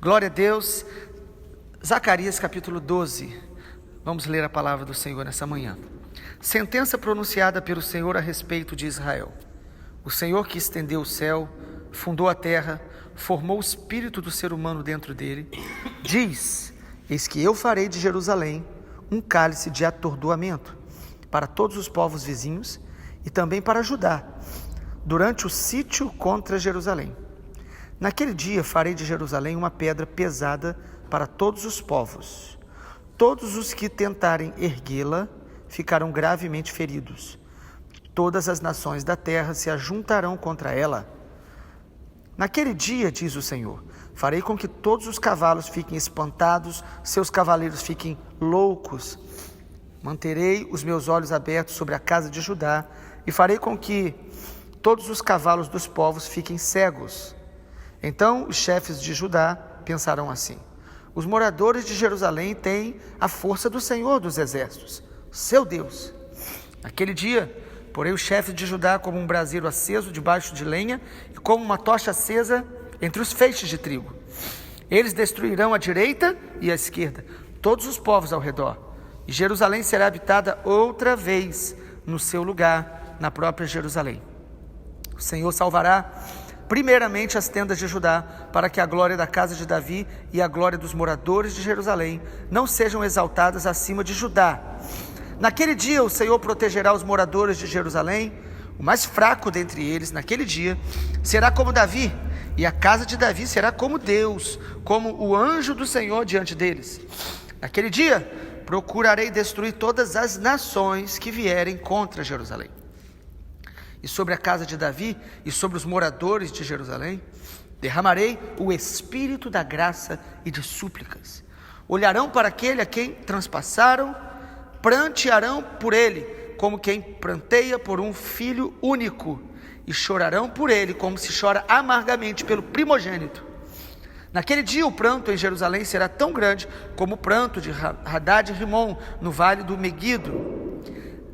Glória a Deus. Zacarias capítulo 12. Vamos ler a palavra do Senhor nessa manhã. Sentença pronunciada pelo Senhor a respeito de Israel. O Senhor que estendeu o céu, fundou a terra, formou o espírito do ser humano dentro dele, diz: eis que eu farei de Jerusalém um cálice de atordoamento para todos os povos vizinhos e também para Judá, durante o sítio contra Jerusalém. Naquele dia farei de Jerusalém uma pedra pesada para todos os povos. Todos os que tentarem erguê-la ficarão gravemente feridos. Todas as nações da terra se ajuntarão contra ela. Naquele dia, diz o Senhor, farei com que todos os cavalos fiquem espantados, seus cavaleiros fiquem loucos. Manterei os meus olhos abertos sobre a casa de Judá e farei com que todos os cavalos dos povos fiquem cegos. Então os chefes de Judá pensarão assim: os moradores de Jerusalém têm a força do Senhor dos exércitos, seu Deus. Naquele dia, porei os chefes de Judá como um braseiro aceso debaixo de lenha e como uma tocha acesa entre os feixes de trigo. Eles destruirão à direita e à esquerda todos os povos ao redor, e Jerusalém será habitada outra vez no seu lugar, na própria Jerusalém. O Senhor salvará primeiramente as tendas de Judá, para que a glória da casa de Davi e a glória dos moradores de Jerusalém não sejam exaltadas acima de Judá. Naquele dia o Senhor protegerá os moradores de Jerusalém. O mais fraco dentre eles, naquele dia, será como Davi, e a casa de Davi será como Deus, como o anjo do Senhor diante deles. Naquele dia procurarei destruir todas as nações que vierem contra Jerusalém. E sobre a casa de Davi e sobre os moradores de Jerusalém derramarei o espírito da graça e de súplicas. Olharão para aquele a quem transpassaram, prantearão por ele, como quem pranteia por um filho único, e chorarão por ele, como se chora amargamente pelo primogênito. Naquele dia o pranto em Jerusalém será tão grande como o pranto de Hadad e Rimon, no vale do Meguido.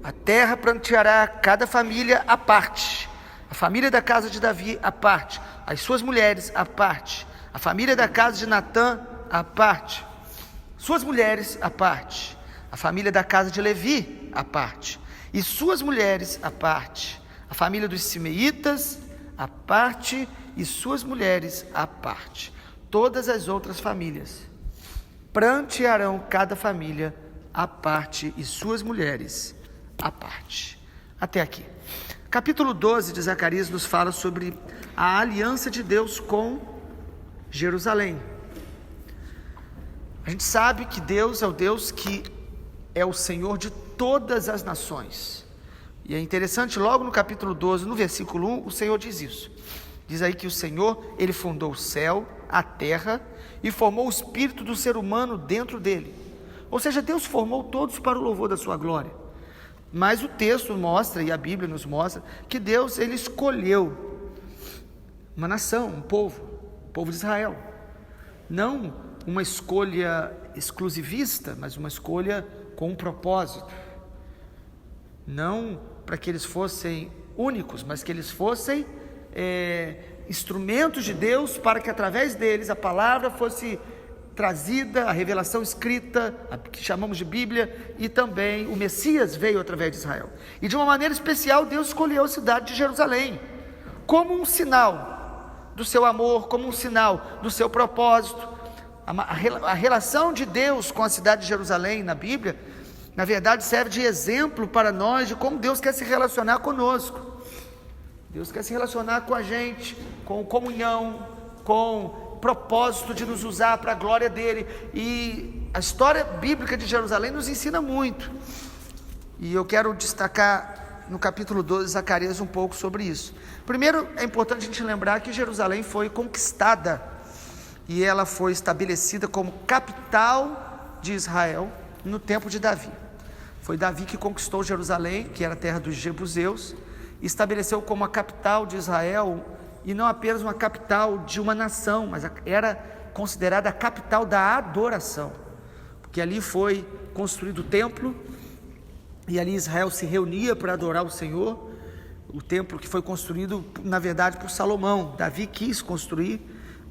A terra pranteará cada família à parte, a família da casa de Davi à parte, as suas mulheres à parte, a família da casa de Natã à parte, suas mulheres à parte, a família da casa de Levi à parte, e suas mulheres à parte, a família dos Simeitas à parte, e suas mulheres à parte. Todas as outras famílias prantearão cada família à parte e suas mulheres à parte. Até aqui. Capítulo 12 de Zacarias nos fala sobre a aliança de Deus com Jerusalém. A gente sabe que Deus é o Deus que é o Senhor de todas as nações. E é interessante, logo no capítulo 12, no versículo 1, o Senhor diz isso. Diz aí que o Senhor, Ele fundou o céu, a terra, e formou o espírito do ser humano dentro dele. Ou seja, Deus formou todos para o louvor da sua glória. Mas o texto mostra, e a Bíblia nos mostra, que Deus, Ele escolheu uma nação, um povo, o povo de Israel. Não uma escolha exclusivista, mas uma escolha com um propósito. Não para que eles fossem únicos, mas que eles fossem instrumentos de Deus, para que através deles a palavra fosse trazida, a revelação escrita, a que chamamos de Bíblia, e também o Messias veio através de Israel. E de uma maneira especial, Deus escolheu a cidade de Jerusalém como um sinal do seu amor, como um sinal do seu propósito. A relação de Deus com a cidade de Jerusalém na Bíblia, na verdade, serve de exemplo para nós de como Deus quer se relacionar conosco. Deus quer se relacionar com a gente, com comunhão, com propósito de nos usar para a glória dele. E a história bíblica de Jerusalém nos ensina muito. E eu quero destacar no capítulo 12 de Zacarias um pouco sobre isso. Primeiro, é importante a gente lembrar que Jerusalém foi conquistada e ela foi estabelecida como capital de Israel no tempo de Davi. Foi Davi que conquistou Jerusalém, que era a terra dos jebuseus, e estabeleceu como a capital de Israel, e não apenas uma capital de uma nação, mas era considerada a capital da adoração, porque ali foi construído o templo, e ali Israel se reunia para adorar o Senhor. O templo que foi construído, na verdade, por Salomão. Davi quis construir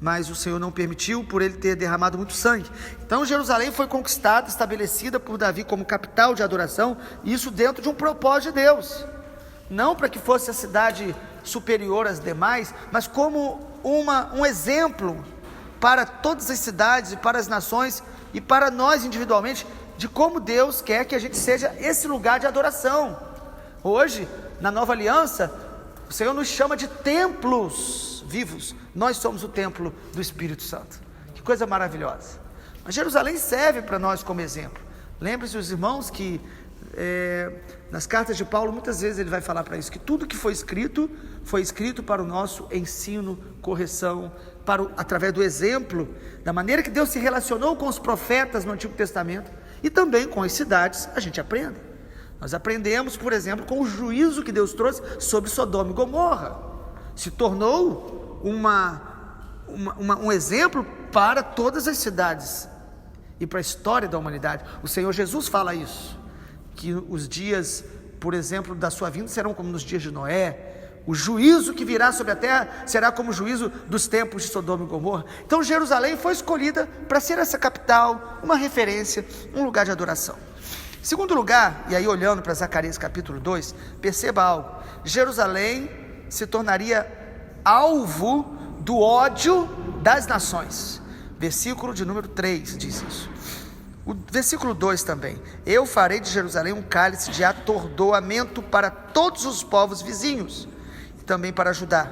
mas o Senhor não permitiu, por ele ter derramado muito sangue. Então Jerusalém foi conquistada, estabelecida por Davi como capital de adoração, isso dentro de um propósito de Deus, não para que fosse a cidade superior às demais, mas como um exemplo para todas as cidades e para as nações e para nós individualmente, de como Deus quer que a gente seja esse lugar de adoração. Hoje, na nova aliança, o Senhor nos chama de templos vivos. Nós somos o templo do Espírito Santo. Que coisa maravilhosa. Mas Jerusalém serve para nós como exemplo. Lembre-se, os irmãos, que nas cartas de Paulo, muitas vezes ele vai falar para isso, que tudo que foi escrito para o nosso ensino, correção, através do exemplo, da maneira que Deus se relacionou com os profetas no Antigo Testamento, e também com as cidades, a gente aprende. Nós aprendemos, por exemplo, com o juízo que Deus trouxe sobre Sodoma e Gomorra. Se tornou um exemplo para todas as cidades e para a história da humanidade. O Senhor Jesus fala isso, que os dias, por exemplo, da sua vinda serão como nos dias de Noé. O juízo que virá sobre a terra será como o juízo dos tempos de Sodoma e Gomorra. Então Jerusalém foi escolhida para ser essa capital, uma referência, um lugar de adoração. Segundo lugar, e aí olhando para Zacarias capítulo 2, perceba algo: Jerusalém se tornaria alvo do ódio das nações. Versículo de número 3 diz isso. O versículo 2 também: eu farei de Jerusalém um cálice de atordoamento para todos os povos vizinhos, e também para Judá.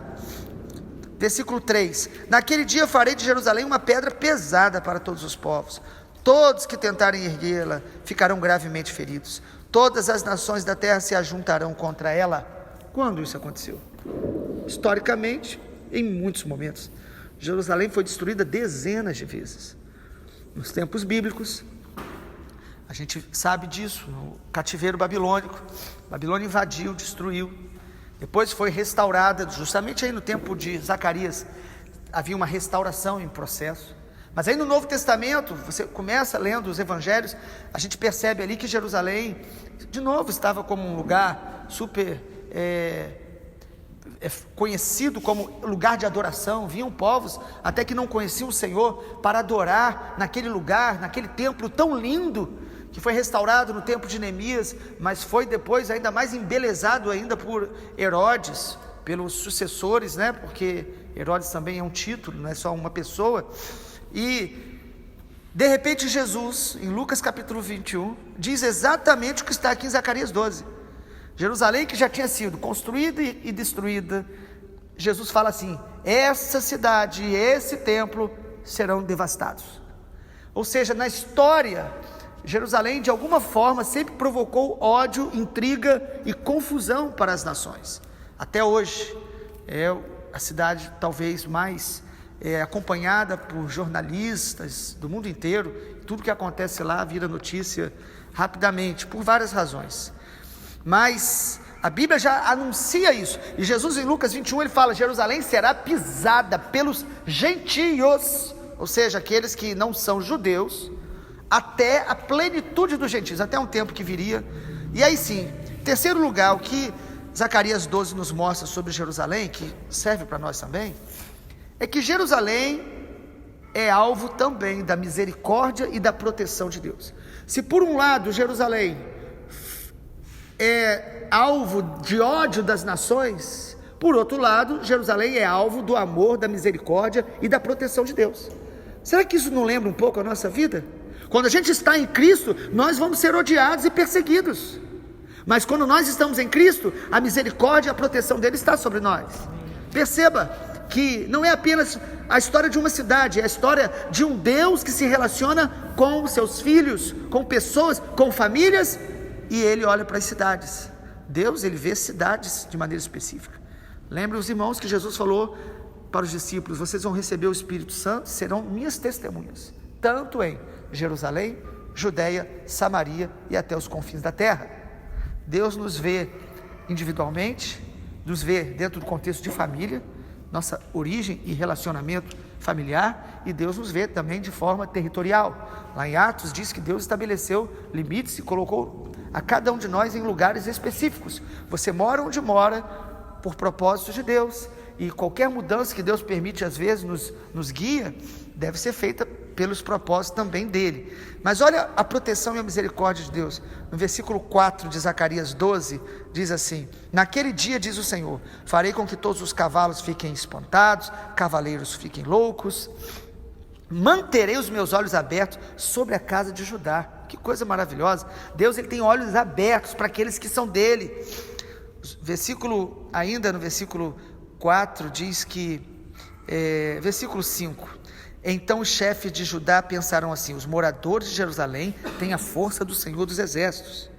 Versículo 3: naquele dia farei de Jerusalém uma pedra pesada para todos os povos. Todos que tentarem erguê-la ficarão gravemente feridos. Todas as nações da terra se ajuntarão contra ela. Quando isso aconteceu? Historicamente, em muitos momentos. Jerusalém foi destruída dezenas de vezes. Nos tempos bíblicos, a gente sabe disso, no cativeiro babilônico. A Babilônia invadiu, destruiu. Depois foi restaurada, justamente aí no tempo de Zacarias, havia uma restauração em processo. Mas aí no Novo Testamento, você começa lendo os evangelhos, a gente percebe ali que Jerusalém, de novo, estava como um lugar super conhecido como lugar de adoração. Vinham povos até que não conheciam o Senhor para adorar naquele lugar, naquele templo tão lindo, que foi restaurado no tempo de Neemias, mas foi depois ainda mais embelezado ainda por Herodes, pelos sucessores, né? Porque Herodes também é um título, não é só uma pessoa. E de repente Jesus, em Lucas capítulo 21, diz exatamente o que está aqui em Zacarias 12. Jerusalém, que já tinha sido construída e destruída, Jesus fala assim: essa cidade e esse templo serão devastados. Ou seja, na história, Jerusalém de alguma forma sempre provocou ódio, intriga e confusão para as nações. Até hoje é a cidade talvez mais acompanhada por jornalistas do mundo inteiro. Tudo que acontece lá vira notícia rapidamente, por várias razões. Mas a Bíblia já anuncia isso, e Jesus em Lucas 21 ele fala: Jerusalém será pisada pelos gentios, ou seja, aqueles que não são judeus, até a plenitude dos gentios, até um tempo que viria. E aí sim, terceiro lugar, o que Zacarias 12 nos mostra sobre Jerusalém, que serve para nós também, é que Jerusalém é alvo também da misericórdia e da proteção de Deus. Se por um lado Jerusalém é alvo de ódio das nações, por outro lado, Jerusalém é alvo do amor, da misericórdia e da proteção de Deus. Será que isso não lembra um pouco a nossa vida? Quando a gente está em Cristo, nós vamos ser odiados e perseguidos, mas quando nós estamos em Cristo, a misericórdia e a proteção dele está sobre nós. Perceba que não é apenas a história de uma cidade, é a história de um Deus que se relaciona com os seus filhos, com pessoas, com famílias, e ele olha para as cidades. Deus, ele vê cidades de maneira específica. Lembre os irmãos que Jesus falou para os discípulos: vocês vão receber o Espírito Santo, serão minhas testemunhas, tanto em Jerusalém, Judeia, Samaria e até os confins da terra. Deus nos vê individualmente, nos vê dentro do contexto de família, nossa origem e relacionamento familiar, e Deus nos vê também de forma territorial. Lá em Atos diz que Deus estabeleceu limites e colocou a cada um de nós em lugares específicos. Você mora onde mora por propósito de Deus, e qualquer mudança que Deus permite às vezes nos guia, deve ser feita pelos propósitos também dele. Mas olha a proteção e a misericórdia de Deus. No versículo 4 de Zacarias 12, diz assim: naquele dia, diz o Senhor, farei com que todos os cavalos fiquem espantados, cavaleiros fiquem loucos, manterei os meus olhos abertos sobre a casa de Judá. Que coisa maravilhosa. Deus, ele tem olhos abertos para aqueles que são dele. Ainda no versículo 4 diz que, versículo 5: então os chefes de Judá pensaram assim: os moradores de Jerusalém têm a força do Senhor dos Exércitos,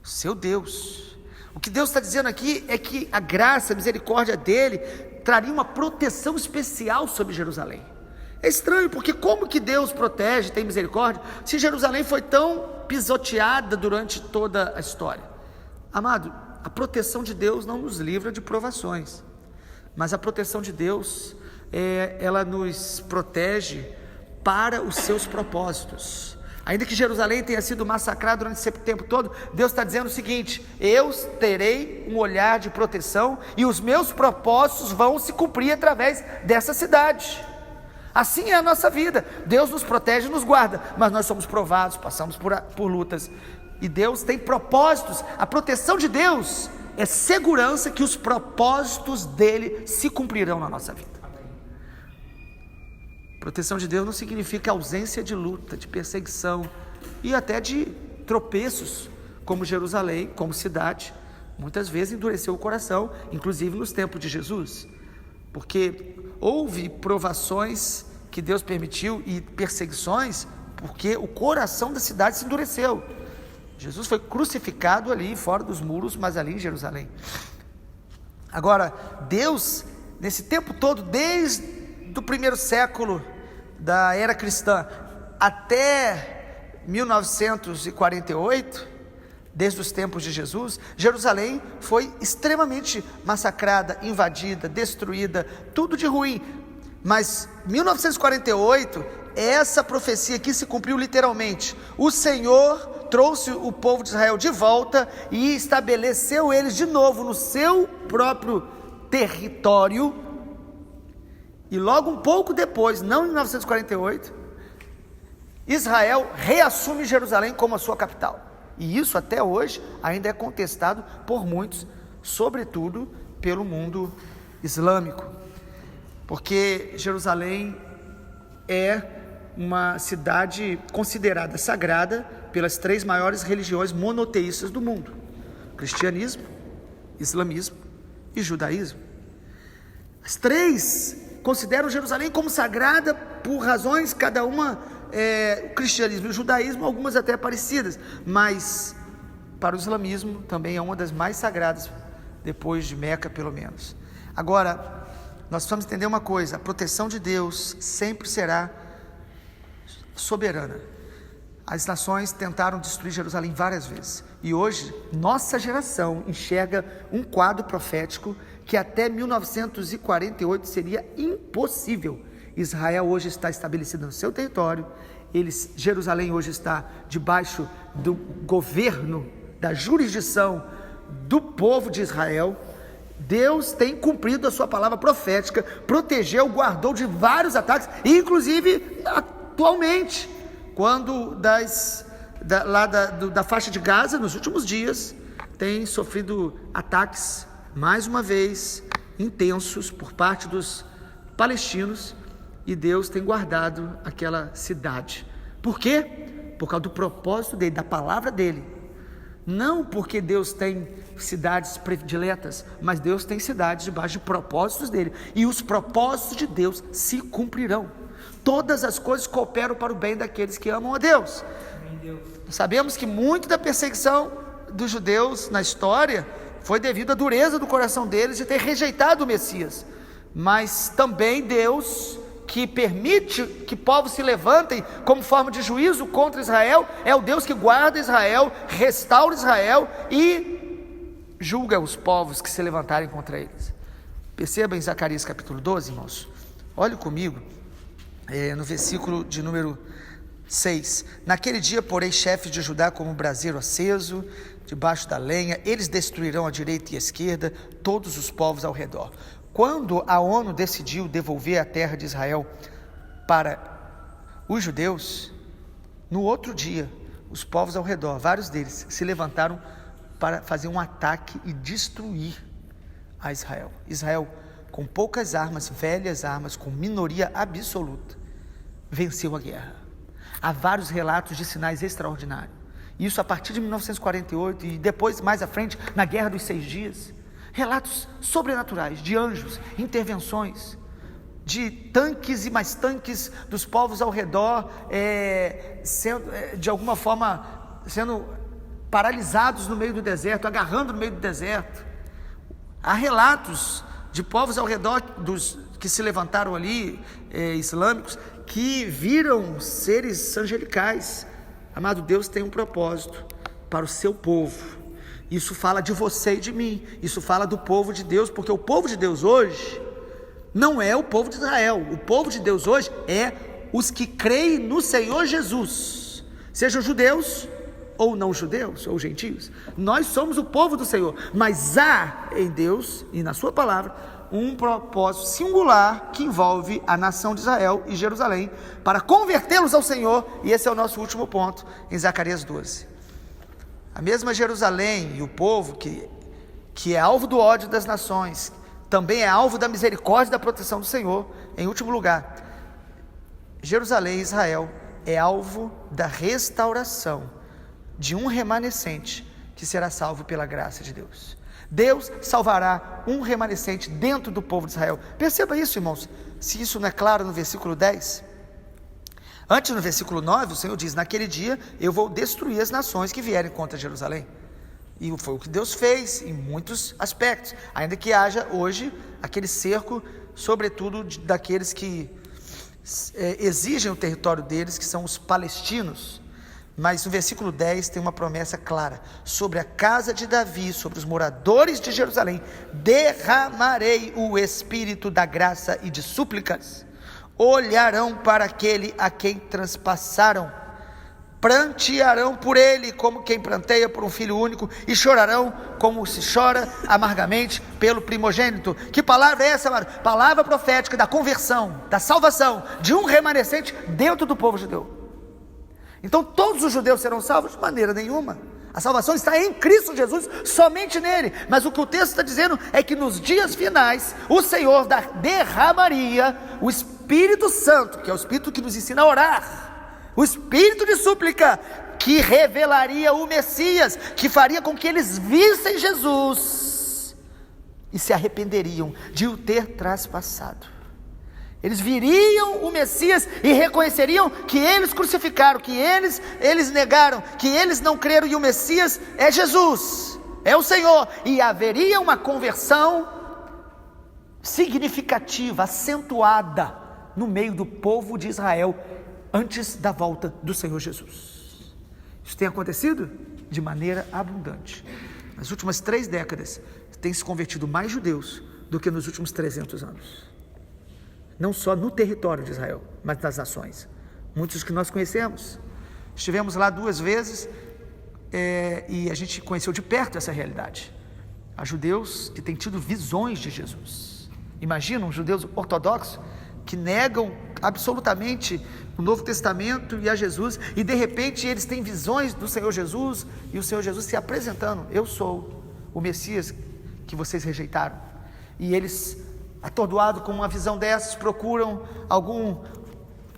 seu Deus. O que Deus está dizendo aqui é que a graça, a misericórdia dele traria uma proteção especial sobre Jerusalém. É estranho, porque como que Deus protege, tem misericórdia, se Jerusalém foi tão pisoteada durante toda a história? Amado, a proteção de Deus não nos livra de provações, mas a proteção de Deus, ela nos protege para os seus propósitos. Ainda que Jerusalém tenha sido massacrada durante esse tempo todo, Deus está dizendo o seguinte: eu terei um olhar de proteção e os meus propósitos vão se cumprir através dessa cidade. Assim é a nossa vida. Deus nos protege e nos guarda, mas nós somos provados, passamos por lutas, e Deus tem propósitos. A proteção de Deus é segurança que os propósitos dele se cumprirão na nossa vida. Proteção de Deus não significa ausência de luta, de perseguição e até de tropeços, como Jerusalém, como cidade, muitas vezes endureceu o coração, inclusive nos tempos de Jesus, porque houve provações que Deus permitiu e perseguições, porque o coração da cidade se endureceu. Jesus foi crucificado ali fora dos muros, mas ali em Jerusalém. Agora, Deus, nesse tempo todo, desde o primeiro século da era cristã até 1948, desde os tempos de Jesus, Jerusalém foi extremamente massacrada, invadida, destruída, tudo de ruim. Mas 1948, essa profecia aqui se cumpriu literalmente. O Senhor trouxe o povo de Israel de volta e estabeleceu eles de novo no seu próprio território. E logo um pouco depois, não em 1948, Israel reassume Jerusalém como a sua capital. E isso até hoje ainda é contestado por muitos, sobretudo pelo mundo islâmico, porque Jerusalém é uma cidade considerada sagrada pelas três maiores religiões monoteístas do mundo: cristianismo, islamismo e judaísmo. As três consideram Jerusalém como sagrada por razões, cada uma, o cristianismo e o judaísmo, algumas até parecidas, mas para o islamismo também é uma das mais sagradas, depois de Meca pelo menos. Agora, nós precisamos entender uma coisa: a proteção de Deus sempre será soberana. As nações tentaram destruir Jerusalém várias vezes, e hoje nossa geração enxerga um quadro profético que até 1948 seria impossível. Israel hoje está estabelecida no seu território, Jerusalém hoje está debaixo do governo, da jurisdição do povo de Israel. Deus tem cumprido a sua palavra profética, protegeu, guardou de vários ataques, inclusive atualmente, quando da faixa de Gaza, nos últimos dias, tem sofrido ataques, mais uma vez, intensos por parte dos palestinos, e Deus tem guardado aquela cidade. Por quê? Por causa do propósito dele, da palavra dele. Não porque Deus tem cidades prediletas, mas Deus tem cidades debaixo de propósitos dele, e os propósitos de Deus se cumprirão. Todas as coisas cooperam para o bem daqueles que amam a Deus. Sabemos que muito da perseguição dos judeus na história foi devido à dureza do coração deles de ter rejeitado o Messias, mas também Deus, que permite que povos se levantem como forma de juízo contra Israel, é o Deus que guarda Israel, restaura Israel e julga os povos que se levantarem contra eles. Perceba em Zacarias capítulo 12, irmãos, olhe comigo, no versículo de número 6: naquele dia porei chefes de Judá como um braseiro aceso debaixo da lenha, eles destruirão à direita e à esquerda todos os povos ao redor. Quando a ONU decidiu devolver a terra de Israel para os judeus, no outro dia, os povos ao redor, vários deles, se levantaram para fazer um ataque e destruir a Israel. Israel, com poucas armas, velhas armas, com minoria absoluta, venceu a guerra. Há vários relatos de sinais extraordinários. Isso a partir de 1948 e depois, mais à frente, na Guerra dos 6 Dias. Relatos sobrenaturais de anjos, intervenções, de tanques e mais tanques dos povos ao redor, de alguma forma, sendo paralisados no meio do deserto, agarrando no meio do deserto. Há relatos de povos ao redor que se levantaram ali, islâmicos, que viram seres angelicais. Amado, Deus tem um propósito para o seu povo. Isso fala de você e de mim, isso fala do povo de Deus, porque o povo de Deus hoje não é o povo de Israel. O povo de Deus hoje é os que creem no Senhor Jesus, sejam judeus ou não judeus, ou gentios. Nós somos o povo do Senhor, mas há em Deus e na sua palavra um propósito singular que envolve a nação de Israel e Jerusalém, para convertê-los ao Senhor, e esse é o nosso último ponto em Zacarias 12. A mesma Jerusalém e o povo que é alvo do ódio das nações, também é alvo da misericórdia e da proteção do Senhor. Em último lugar, Jerusalém e Israel é alvo da restauração de um remanescente que será salvo pela graça de Deus. Deus salvará um remanescente dentro do povo de Israel. Perceba isso, irmãos, se isso não é claro no versículo 10. Antes, no versículo 9, o Senhor diz: naquele dia eu vou destruir as nações que vierem contra Jerusalém. E foi o que Deus fez em muitos aspectos, ainda que haja hoje aquele cerco, sobretudo daqueles que exigem o território deles, que são os palestinos. Mas no versículo 10 tem uma promessa clara: sobre a casa de Davi, sobre os moradores de Jerusalém, derramarei o espírito da graça e de súplicas. Olharão para aquele a quem transpassaram, prantearão por ele como quem pranteia por um filho único, e chorarão como se chora amargamente pelo primogênito. Que palavra é essa, amado? Palavra profética da conversão, da salvação de um remanescente dentro do povo judeu. Então todos os judeus serão salvos? De maneira nenhuma. A salvação está em Cristo Jesus, somente nele. Mas o que o texto está dizendo é que nos dias finais o Senhor derramaria o Espírito Santo, que é o Espírito que nos ensina a orar, o Espírito de súplica, que revelaria o Messias, que faria com que eles vissem Jesus e se arrependeriam de o ter traspassado. Eles viriam o Messias e reconheceriam que eles crucificaram, que eles negaram, que eles não creram, e o Messias é Jesus, é o Senhor, e haveria uma conversão significativa, acentuada no meio do povo de Israel antes da volta do Senhor Jesus. Isso tem acontecido de maneira abundante. Nas últimas 3 décadas tem se convertido mais judeus do que nos últimos 300 anos. Não só no território de Israel, mas nas nações. Muitos que nós conhecemos. Estivemos lá 2 vezes e a gente conheceu de perto essa realidade. Há judeus que têm tido visões de Jesus. Imaginam judeus ortodoxos que negam absolutamente o Novo Testamento e a Jesus, e de repente eles têm visões do Senhor Jesus, e o Senhor Jesus se apresentando: eu sou o Messias que vocês rejeitaram. E eles, atordoados com uma visão dessas, procuram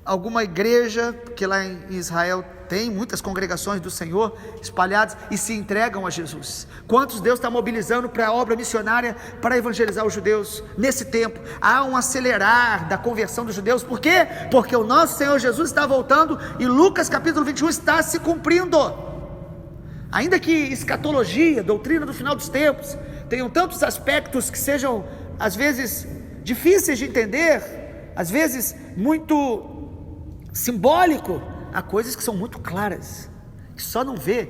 alguma igreja, que lá em Israel tem muitas congregações do Senhor espalhadas, e se entregam a Jesus. Quantos Deus está mobilizando para a obra missionária, para evangelizar os judeus nesse tempo? Há um acelerar da conversão dos judeus. Por quê? Porque o nosso Senhor Jesus está voltando, e Lucas capítulo 21 está se cumprindo. Ainda que escatologia, doutrina do final dos tempos, tenham tantos aspectos que sejam às vezes difíceis de entender, às vezes muito simbólico, há coisas que são muito claras, que só não vê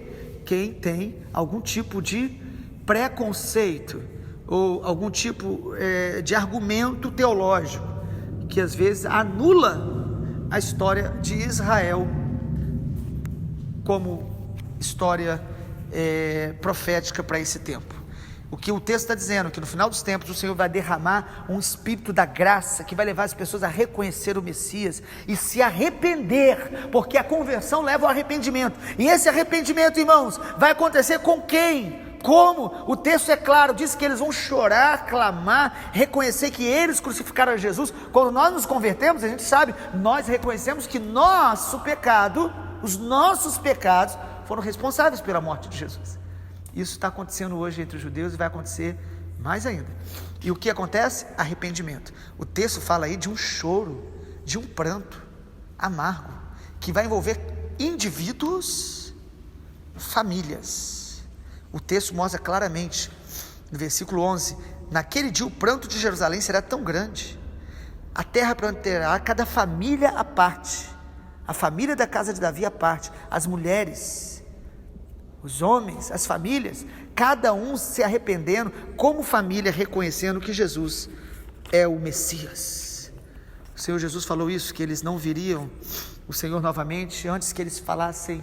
quem tem algum tipo de preconceito ou algum tipo de argumento teológico, que às vezes anula a história de Israel como história profética para esse tempo. O que o texto está dizendo, que no final dos tempos o Senhor vai derramar um espírito da graça, que vai levar as pessoas a reconhecer o Messias e se arrepender, porque a conversão leva ao arrependimento, e esse arrependimento, irmãos, vai acontecer com quem? Como? O texto é claro, diz que eles vão chorar, clamar, reconhecer que eles crucificaram a Jesus. Quando nós nos convertemos, a gente sabe, nós reconhecemos que nosso pecado, os nossos pecados foram responsáveis pela morte de Jesus. Isso está acontecendo hoje entre os judeus e vai acontecer mais ainda. E o que acontece? Arrependimento. O texto fala aí de um choro, de um pranto amargo, que vai envolver indivíduos, famílias. O texto mostra claramente, no versículo 11, naquele dia o pranto de Jerusalém será tão grande, a terra planterá cada família à parte, a família da casa de Davi à parte, as mulheres, os homens, as famílias, cada um se arrependendo, como família, reconhecendo que Jesus é o Messias. O Senhor Jesus falou isso, que eles não viriam o Senhor novamente, antes que eles falassem,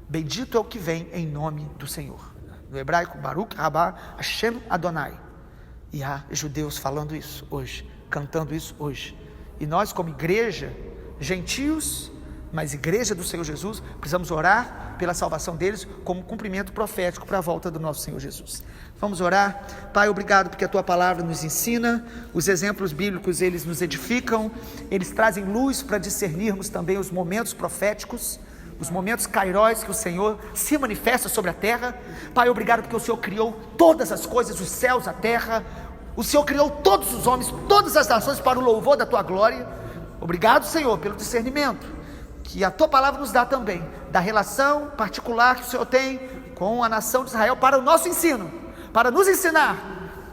bendito é o que vem em nome do Senhor. No hebraico, Baruch Rabá Hashem Adonai. E há judeus falando isso hoje, cantando isso hoje. E nós, como igreja, gentios, mas igreja do Senhor Jesus, precisamos orar pela salvação deles como cumprimento profético para a volta do nosso Senhor Jesus. Vamos orar. Pai, obrigado porque a Tua palavra nos ensina, os exemplos bíblicos eles nos edificam, eles trazem luz para discernirmos também os momentos proféticos, os momentos kairóis que o Senhor se manifesta sobre a terra. Pai, obrigado porque o Senhor criou todas as coisas, os céus, a terra, o Senhor criou todos os homens, todas as nações para o louvor da Tua glória. Obrigado, Senhor, pelo discernimento que a Tua palavra nos dá também, da relação particular que o Senhor tem com a nação de Israel para o nosso ensino, para nos ensinar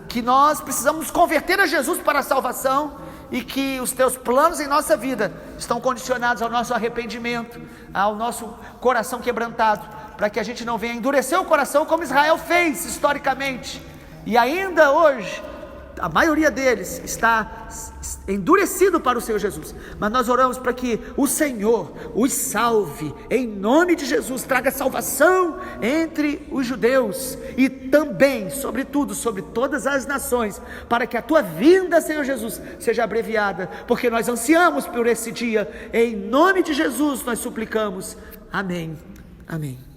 que nós precisamos nos converter a Jesus para a salvação e que os Teus planos em nossa vida estão condicionados ao nosso arrependimento, ao nosso coração quebrantado, para que a gente não venha endurecer o coração como Israel fez historicamente, e ainda hoje a maioria deles está endurecido para o Senhor Jesus, mas nós oramos para que o Senhor os salve, em nome de Jesus, traga salvação entre os judeus, e também, sobretudo, sobre todas as nações, para que a Tua vinda, Senhor Jesus, seja abreviada, porque nós ansiamos por esse dia, em nome de Jesus nós suplicamos, amém, amém.